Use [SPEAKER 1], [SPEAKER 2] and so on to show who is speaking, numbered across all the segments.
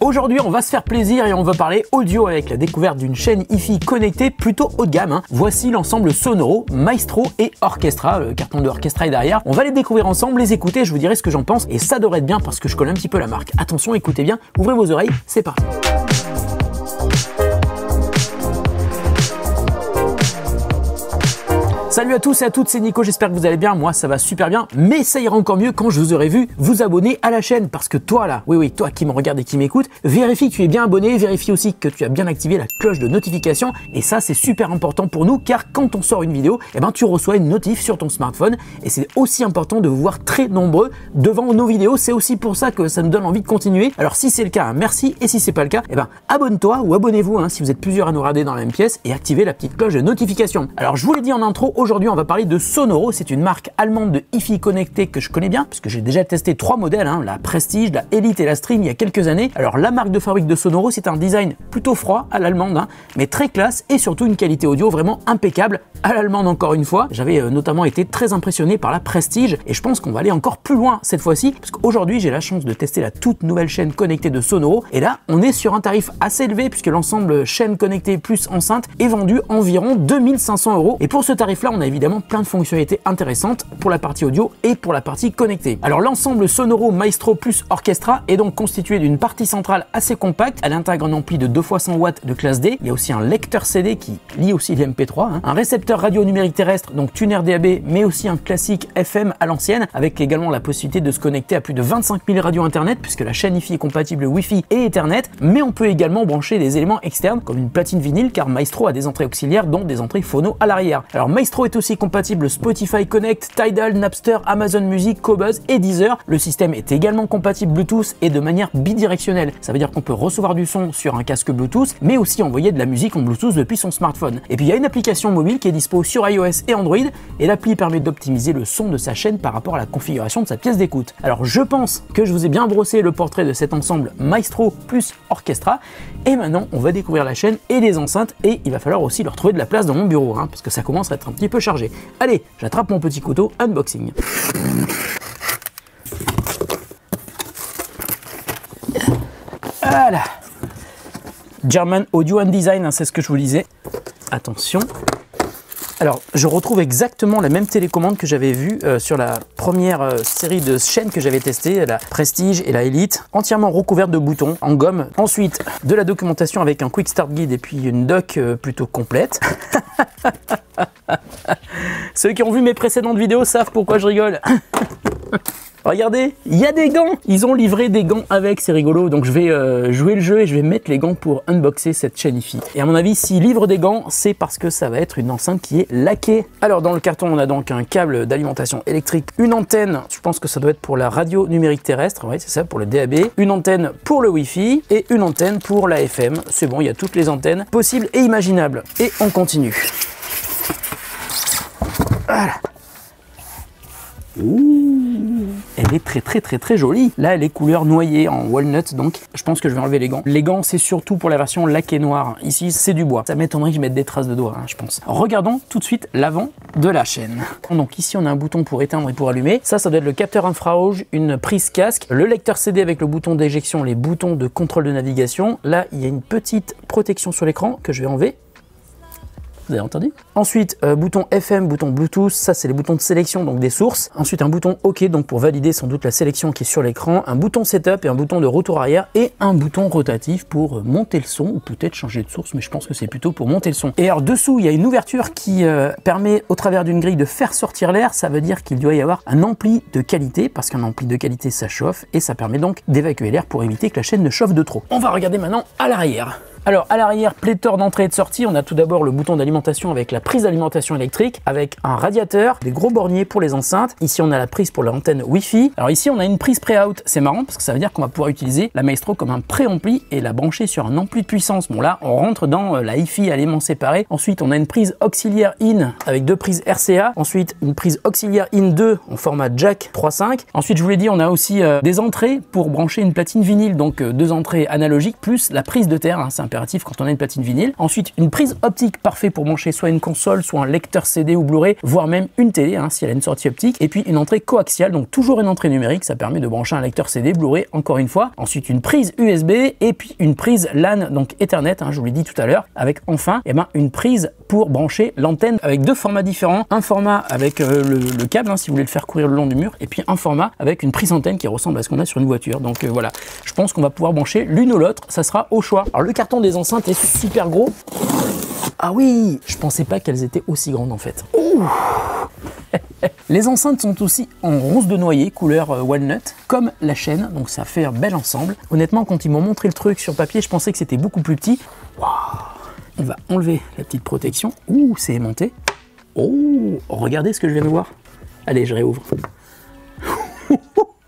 [SPEAKER 1] Aujourd'hui on va se faire plaisir et on va parler audio avec la découverte d'une chaîne hi-fi connectée plutôt haut de gamme, hein. Voici l'ensemble Sonoro, Maestro et Orchestra, le carton de Orchestra est derrière. On va les découvrir ensemble, les écouter, je vous dirai ce que j'en pense et ça devrait être bien parce que je connais un petit peu la marque. Attention, écoutez bien, ouvrez vos oreilles, c'est parti. Salut à tous et à toutes, c'est Nico, j'espère que vous allez bien, moi ça va super bien, mais ça ira encore mieux quand je vous aurai vu vous abonner à la chaîne, parce que toi là, oui, toi qui me regarde et qui m'écoute, vérifie que tu es bien abonné, vérifie aussi que tu as bien activé la cloche de notification, et ça c'est super important pour nous, car quand on sort une vidéo, eh ben, tu reçois une notif sur ton smartphone, et c'est aussi important de vous voir très nombreux devant nos vidéos, c'est aussi pour ça que ça nous donne envie de continuer. Alors si c'est le cas, merci, et si c'est pas le cas, eh ben, abonne-toi ou abonnez-vous hein, si vous êtes plusieurs à nous regarder dans la même pièce, et activez la petite cloche de notification. Alors je vous l'ai dit en intro, aujourd'hui on va parler de Sonoro, c'est une marque allemande de hi-fi connecté que je connais bien puisque j'ai déjà testé 3 modèles, hein, la Prestige, la Elite et la Stream il y a quelques années. Alors la marque de fabrique de Sonoro, c'est un design plutôt froid à l'allemande, hein, mais très classe et surtout une qualité audio vraiment impeccable à l'allemande encore une fois. J'avais notamment été très impressionné par la Prestige et je pense qu'on va aller encore plus loin cette fois-ci parce qu'aujourd'hui j'ai la chance de tester la toute nouvelle chaîne connectée de Sonoro et là on est sur un tarif assez élevé puisque l'ensemble chaîne connectée plus enceinte est vendu environ 2500 € et pour ce tarif là on a évidemment plein de fonctionnalités intéressantes pour la partie audio et pour la partie connectée. Alors l'ensemble Sonoro Maestro plus Orchestra est donc constitué d'une partie centrale assez compacte. Elle intègre un ampli de 2 x 100 watts de classe D. Il y a aussi un lecteur CD qui lit aussi les MP3, hein. Un récepteur radio numérique terrestre, donc tuner DAB, mais aussi un classique FM à l'ancienne, avec également la possibilité de se connecter à plus de 25 000 radios internet, puisque la chaîne hi-fi est compatible Wi-Fi et Ethernet, mais on peut également brancher des éléments externes, comme une platine vinyle, car Maestro a des entrées auxiliaires, dont des entrées phono à l'arrière. Alors Maestro est aussi compatible Spotify Connect, Tidal, Napster, Amazon Music, Qobuz et Deezer. Le système est également compatible Bluetooth et de manière bidirectionnelle. Ça veut dire qu'on peut recevoir du son sur un casque Bluetooth, mais aussi envoyer de la musique en Bluetooth depuis son smartphone. Et puis il y a une application mobile qui est dispo sur iOS et Android, et l'appli permet d'optimiser le son de sa chaîne par rapport à la configuration de sa pièce d'écoute. Alors je pense que je vous ai bien brossé le portrait de cet ensemble Maestro plus Orchestra, et maintenant on va découvrir la chaîne et les enceintes, et il va falloir aussi leur trouver de la place dans mon bureau, hein, parce que ça commence à être un petit peu chargé. Allez, j'attrape mon petit couteau, unboxing. Voilà. German Audio and Design, hein, c'est ce que je vous disais. Attention. Alors, je retrouve exactement la même télécommande que j'avais vue sur la première série de chaînes que j'avais testées, la Prestige et la Elite, entièrement recouverte de boutons en gomme. Ensuite, de la documentation avec un Quick Start Guide et puis une doc plutôt complète. Ceux qui ont vu mes précédentes vidéos savent pourquoi je rigole. Regardez, il y a des gants. Ils ont livré des gants avec, c'est rigolo. Donc je vais jouer le jeu et je vais mettre les gants pour unboxer cette chaîne hi-fi. Et à mon avis, s'ils livrent des gants, c'est parce que ça va être une enceinte qui est laquée. Alors dans le carton, on a donc un câble d'alimentation électrique, une antenne, je pense que ça doit être pour la radio numérique terrestre, oui c'est ça, pour le DAB, une antenne pour le Wi-Fi et une antenne pour la FM. C'est bon, il y a toutes les antennes possibles et imaginables. Et on continue. Voilà. Ouh, elle est très jolie. Là, elle est couleur noyée en walnut, donc je pense que je vais enlever les gants. Les gants, c'est surtout pour la version laquée noire. Ici, c'est du bois. Ça m'étonnerait que je mette des traces de doigts, hein, je pense. Alors, regardons tout de suite l'avant de la chaîne. Donc ici, on a un bouton pour éteindre et pour allumer. Ça doit être le capteur infrarouge, une prise casque, le lecteur CD avec le bouton d'éjection, les boutons de contrôle de navigation. Là, il y a une petite protection sur l'écran que je vais enlever. Vous avez entendu? Ensuite, bouton FM, bouton Bluetooth, ça c'est les boutons de sélection, donc des sources. Ensuite, un bouton OK, donc pour valider sans doute la sélection qui est sur l'écran. Un bouton Setup et un bouton de retour arrière. Et un bouton rotatif pour monter le son, ou peut-être changer de source, mais je pense que c'est plutôt pour monter le son. Et alors dessous, il y a une ouverture qui permet, au travers d'une grille, de faire sortir l'air. Ça veut dire qu'il doit y avoir un ampli de qualité, parce qu'un ampli de qualité, ça chauffe, et ça permet donc d'évacuer l'air pour éviter que la chaîne ne chauffe de trop. On va regarder maintenant à l'arrière. Alors à l'arrière, pléthore d'entrée et de sortie. On a tout d'abord le bouton d'alimentation avec la prise d'alimentation électrique, avec un radiateur, des gros borniers pour les enceintes. Ici on a la prise pour l'antenne Wi-Fi. Alors ici on a une prise pré-out. C'est marrant parce que ça veut dire qu'on va pouvoir utiliser la Maestro comme un pré-ampli et la brancher sur un ampli de puissance. Bon là on rentre dans la hi-fi à éléments séparés. Ensuite on a une prise auxiliaire in avec 2 prises RCA. Ensuite une prise auxiliaire in 2 en format jack 3.5. Ensuite je vous l'ai dit, on a aussi des entrées pour brancher une platine vinyle. Donc 2 entrées analogiques plus la prise de terre, hein. C'est un impératif quand on a une platine vinyle. Ensuite, une prise optique parfaite pour brancher soit une console, soit un lecteur CD ou Blu-ray, voire même une télé hein, si elle a une sortie optique. Et puis une entrée coaxiale, donc toujours une entrée numérique, ça permet de brancher un lecteur CD, Blu-ray encore une fois. Ensuite, une prise USB et puis une prise LAN, donc Ethernet, hein, je vous l'ai dit tout à l'heure, avec enfin une prise pour brancher l'antenne avec deux formats différents. Un format avec le câble, hein, si vous voulez le faire courir le long du mur, et puis un format avec une prise antenne qui ressemble à ce qu'on a sur une voiture. Donc voilà, je pense qu'on va pouvoir brancher l'une ou l'autre, ça sera au choix. Alors le carton des enceintes est super gros. Ah oui, je pensais pas qu'elles étaient aussi grandes en fait. Ouh. Les enceintes sont aussi en ronce de noyer, couleur walnut, comme la chaîne, donc ça fait un bel ensemble. Honnêtement, quand ils m'ont montré le truc sur papier, je pensais que c'était beaucoup plus petit. Wow. On va enlever la petite protection. Ouh, c'est aimanté. Oh, regardez ce que je viens de voir. Allez, je réouvre.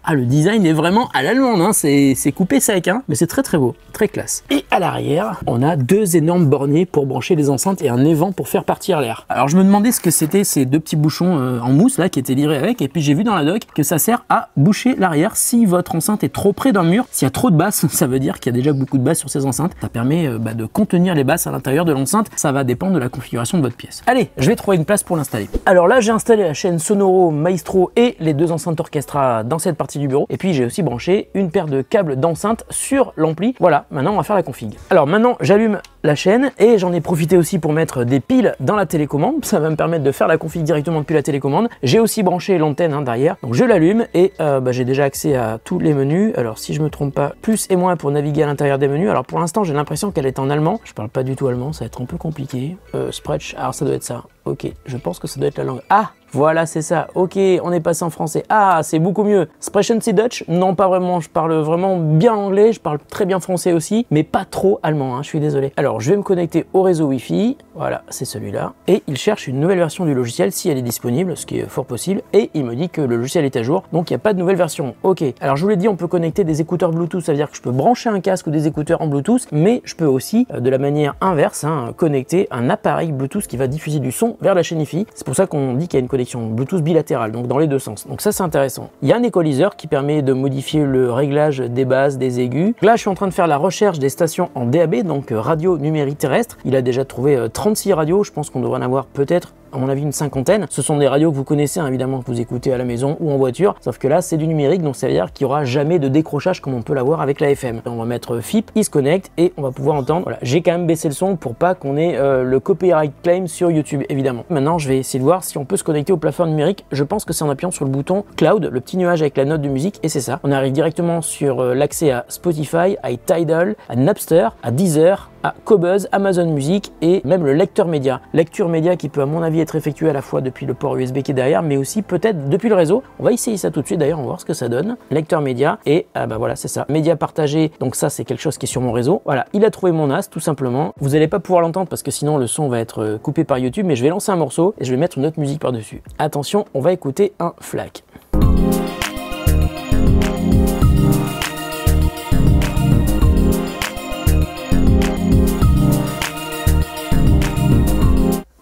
[SPEAKER 1] Ah, le design est vraiment à l'allemande, hein. C'est coupé sec, hein, mais c'est très très beau, très classe. Et à l'arrière, on a deux énormes borniers pour brancher les enceintes et un évent pour faire partir l'air. Alors je me demandais ce que c'était ces deux petits bouchons en mousse là qui étaient livrés avec, et puis j'ai vu dans la doc que ça sert à boucher l'arrière si votre enceinte est trop près d'un mur. S'il y a trop de basses, ça veut dire qu'il y a déjà beaucoup de basses sur ces enceintes. Ça permet de contenir les basses à l'intérieur de l'enceinte. Ça va dépendre de la configuration de votre pièce. Allez, je vais trouver une place pour l'installer. Alors là, j'ai installé la chaîne Sonoro, Maestro et les deux enceintes Orchestra dans cette partie du bureau. Et puis j'ai aussi branché une paire de câbles d'enceinte sur l'ampli. Voilà, maintenant on va faire la config. Alors maintenant j'allume la chaîne et j'en ai profité aussi pour mettre des piles dans la télécommande. Ça va me permettre de faire la config directement depuis la télécommande. J'ai aussi branché l'antenne derrière. Donc je l'allume et j'ai déjà accès à tous les menus. Alors si je me trompe pas, plus et moins pour naviguer à l'intérieur des menus. Alors pour l'instant j'ai l'impression qu'elle est en allemand. Je parle pas du tout allemand, ça va être un peu compliqué. Sprech, alors ça doit être ça. Ok, je pense que ça doit être la langue. Ah, voilà, c'est ça. Ok, on est passé en français. Ah, c'est beaucoup mieux. Sprechen Sie Deutsch? Non, pas vraiment. Je parle vraiment bien anglais. Je parle très bien français aussi, mais pas trop allemand, hein, je suis désolé. Alors, je vais me connecter au réseau Wi-Fi. Voilà, c'est celui-là. Et il cherche une nouvelle version du logiciel si elle est disponible, ce qui est fort possible. Et il me dit que le logiciel est à jour, donc il n'y a pas de nouvelle version. Ok, alors je vous l'ai dit, on peut connecter des écouteurs Bluetooth. Ça veut dire que je peux brancher un casque ou des écouteurs en Bluetooth, mais je peux aussi, de la manière inverse, connecter un appareil Bluetooth qui va diffuser du son vers la chaîne Wi-Fi. C'est pour ça qu'on dit qu'il y a une connexion Bluetooth bilatérale, donc dans les deux sens. Donc ça, c'est intéressant. Il y a un équaliseur qui permet de modifier le réglage des basses, des aigus. Là, je suis en train de faire la recherche des stations en DAB, donc radio numérique terrestre. Il a déjà trouvé 36 radios. Je pense qu'on devrait en avoir peut-être, à mon avis, une cinquantaine. Ce sont des radios que vous connaissez, hein, évidemment, que vous écoutez à la maison ou en voiture. Sauf que là, c'est du numérique, donc ça veut dire qu'il n'y aura jamais de décrochage comme on peut l'avoir avec la FM. On va mettre FIP, il se connecte et on va pouvoir entendre. Voilà, j'ai quand même baissé le son pour pas qu'on ait le copyright claim sur YouTube, évidemment. Maintenant, je vais essayer de voir si on peut se connecter au plafond numérique. Je pense que c'est en appuyant sur le bouton Cloud, le petit nuage avec la note de musique, et c'est ça. On arrive directement sur l'accès à Spotify, à Tidal, à Napster, à Deezer, à Qobuz, Amazon Music et même le lecteur média. Lecture média qui peut à mon avis être effectué à la fois depuis le port USB qui est derrière, mais aussi peut-être depuis le réseau. On va essayer ça tout de suite d'ailleurs, on va voir ce que ça donne. Lecteur média et voilà, c'est ça. Média partagé, donc ça c'est quelque chose qui est sur mon réseau. Voilà, il a trouvé mon NAS tout simplement. Vous n'allez pas pouvoir l'entendre parce que sinon le son va être coupé par YouTube, mais je vais lancer un morceau et je vais mettre une autre musique par-dessus. Attention, on va écouter un FLAC.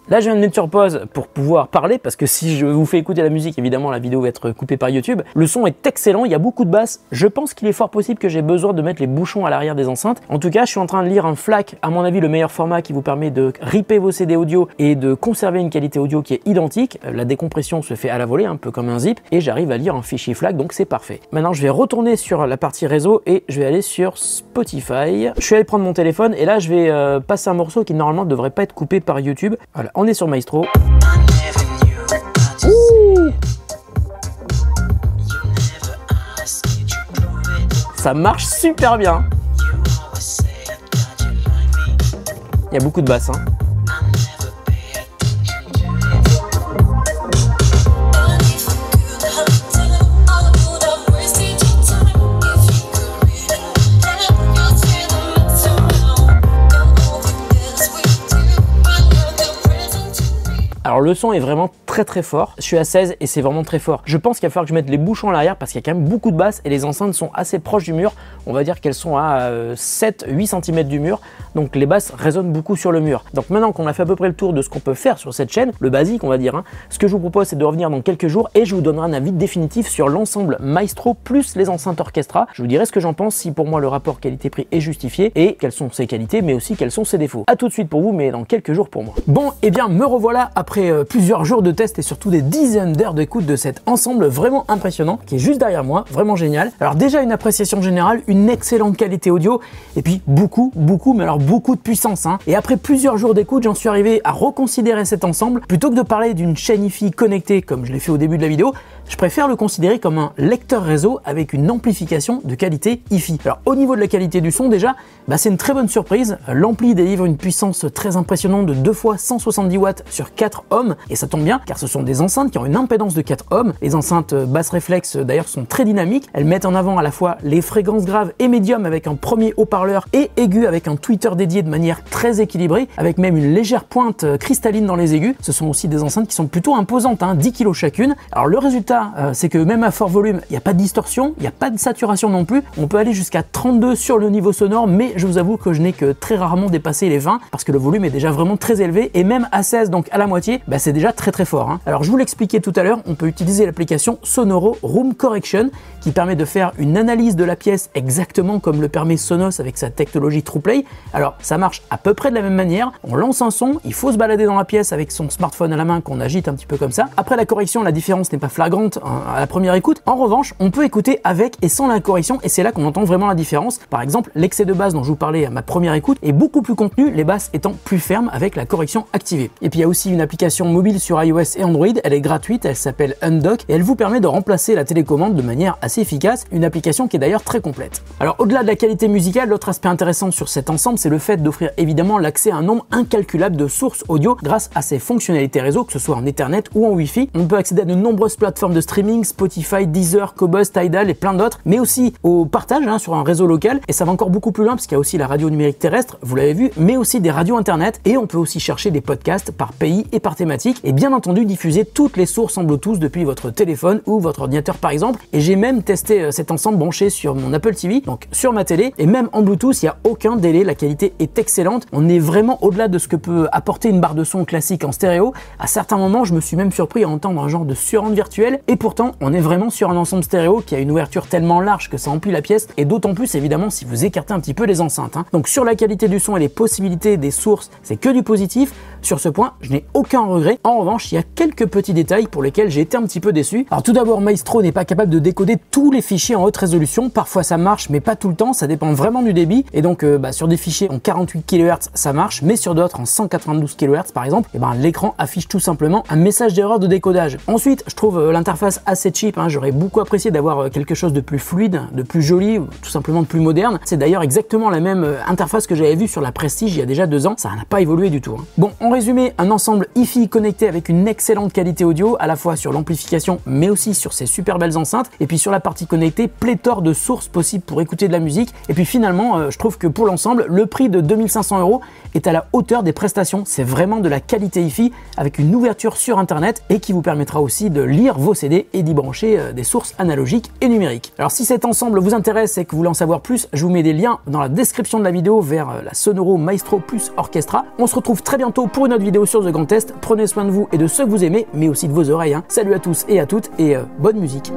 [SPEAKER 1] Là, je viens de mettre sur pause pour pouvoir parler parce que si je vous fais écouter la musique, évidemment, la vidéo va être coupée par YouTube. Le son est excellent, il y a beaucoup de basses. Je pense qu'il est fort possible que j'ai besoin de mettre les bouchons à l'arrière des enceintes. En tout cas, je suis en train de lire un FLAC, à mon avis, le meilleur format qui vous permet de ripper vos CD audio et de conserver une qualité audio qui est identique. La décompression se fait à la volée, un peu comme un zip, et j'arrive à lire un fichier FLAC, donc c'est parfait. Maintenant, je vais retourner sur la partie réseau et je vais aller sur Spotify. Je suis allé prendre mon téléphone et là, je vais passer un morceau qui normalement ne devrait pas être coupé par YouTube. Voilà. On est sur Maestro. Ouh, ça marche super bien. Il y a beaucoup de basses, hein. Alors Alors le son est vraiment très fort. Je suis à 16 et c'est vraiment très fort. Je pense qu'il va falloir que je mette les bouchons à l'arrière parce qu'il y a quand même beaucoup de basses et les enceintes sont assez proches du mur. On va dire qu'elles sont à 7-8 cm du mur. Donc les basses résonnent beaucoup sur le mur. Donc maintenant qu'on a fait à peu près le tour de ce qu'on peut faire sur cette chaîne, le basique on va dire, ce que je vous propose c'est de revenir dans quelques jours et je vous donnerai un avis définitif sur l'ensemble Maestro plus les enceintes Orchestra. Je vous dirai ce que j'en pense, si pour moi le rapport qualité-prix est justifié et quelles sont ses qualités mais aussi quels sont ses défauts. A tout de suite pour vous mais dans quelques jours pour moi. Bon et bien me revoilà après plusieurs jours de tests et surtout des dizaines d'heures d'écoute de cet ensemble vraiment impressionnant qui est juste derrière moi, vraiment génial. Alors déjà une appréciation générale, une excellente qualité audio et puis beaucoup mais alors beaucoup de puissance. Et après plusieurs jours d'écoute, j'en suis arrivé à reconsidérer cet ensemble. Plutôt que de parler d'une chaîne hi-fi connectée comme je l'ai fait au début de la vidéo, je préfère le considérer comme un lecteur réseau avec une amplification de qualité hi-fi. Alors au niveau de la qualité du son déjà, c'est une très bonne surprise. L'ampli délivre une puissance très impressionnante de 2 fois 170 watts sur 4 ohms et ça tombe bien car ce sont des enceintes qui ont une impédance de 4 ohms. Les enceintes basse réflexe d'ailleurs sont très dynamiques. Elles mettent en avant à la fois les fréquences graves et médium avec un premier haut-parleur et aigu avec un tweeter dédié de manière très équilibrée avec même une légère pointe cristalline dans les aigus. Ce sont aussi des enceintes qui sont plutôt imposantes, 10 kg chacune. Alors le résultat c'est que même à fort volume, il n'y a pas de distorsion, il n'y a pas de saturation non plus. On peut aller jusqu'à 32 sur le niveau sonore, mais je vous avoue que je n'ai que très rarement dépassé les 20 parce que le volume est déjà vraiment très élevé et même à 16, donc à la moitié, c'est déjà très fort. Alors je vous l'expliquais tout à l'heure, on peut utiliser l'application Sonoro Room Correction qui permet de faire une analyse de la pièce exactement comme le permet Sonos avec sa technologie TruePlay. Alors ça marche à peu près de la même manière, on lance un son, il faut se balader dans la pièce avec son smartphone à la main qu'on agite un petit peu comme ça. Après la correction, la différence n'est pas flagrante à la première écoute. En revanche, on peut écouter avec et sans la correction et c'est là qu'on entend vraiment la différence. Par exemple, l'excès de basse dont je vous parlais à ma première écoute est beaucoup plus contenu, les basses étant plus fermes avec la correction activée. Et puis il y a aussi une application mobile sur iOS et Android, elle est gratuite, elle s'appelle Undock et elle vous permet de remplacer la télécommande de manière assez efficace, une application qui est d'ailleurs très complète. Alors au-delà de la qualité musicale, l'autre aspect intéressant sur cet ensemble, c'est le fait d'offrir évidemment l'accès à un nombre incalculable de sources audio grâce à ses fonctionnalités réseau, que ce soit en Ethernet ou en Wi-Fi. On peut accéder à de nombreuses plateformes de streaming, Spotify, Deezer, Qobuz, Tidal et plein d'autres, mais aussi au partage sur un réseau local, et ça va encore beaucoup plus loin parce qu'il y a aussi la radio numérique terrestre, vous l'avez vu, mais aussi des radios internet, et on peut aussi chercher des podcasts par pays et par thématique, et bien entendu diffuser toutes les sources en Bluetooth depuis votre téléphone ou votre ordinateur par exemple, et j'ai même testé cet ensemble branché sur mon Apple TV, donc sur ma télé, et même en Bluetooth, il n'y a aucun délai, la qualité est excellente, on est vraiment au-delà de ce que peut apporter une barre de son classique en stéréo. À certains moments, je me suis même surpris à entendre un genre de surround virtuel, et pourtant, on est vraiment sur un ensemble stéréo qui a une ouverture tellement large que ça emplit la pièce, et d'autant plus évidemment si vous écartez un petit peu les enceintes. Donc sur la qualité du son et les possibilités des sources, c'est que du positif. Sur ce point, je n'ai aucun regret. En revanche, il y a quelques petits détails pour lesquels j'ai été un petit peu déçu. Alors tout d'abord, Maestro n'est pas capable de décoder tous les fichiers en haute résolution. Parfois ça marche, mais pas tout le temps, ça dépend vraiment du débit. Et donc sur des fichiers en 48 kHz, ça marche, mais sur d'autres en 192 kHz par exemple, l'écran affiche tout simplement un message d'erreur de décodage. Ensuite, je trouve l'interface assez cheap, j'aurais beaucoup apprécié d'avoir quelque chose de plus fluide, de plus joli, ou tout simplement de plus moderne. C'est d'ailleurs exactement la même interface que j'avais vue sur la Prestige il y a déjà 2 ans, ça n'a pas évolué du tout. Bon, en résumé, un ensemble hi-fi connecté avec une excellente qualité audio, à la fois sur l'amplification, mais aussi sur ces super belles enceintes, et puis sur la partie connectée, pléthore de sources possibles pour écouter de la musique, et puis finalement, je trouve que pour l'ensemble, le prix de 2500 € est à la hauteur des prestations. C'est vraiment de la qualité hi-fi avec une ouverture sur internet et qui vous permettra aussi de lire vos CD et d'y brancher des sources analogiques et numériques. Alors si cet ensemble vous intéresse et que vous voulez en savoir plus, je vous mets des liens dans la description de la vidéo vers la Sonoro Maestro Plus Orchestra. On se retrouve très bientôt pour une autre vidéo sur The Grand Test. Prenez soin de vous et de ceux que vous aimez, mais aussi de vos oreilles. Salut à tous et à toutes et bonne musique.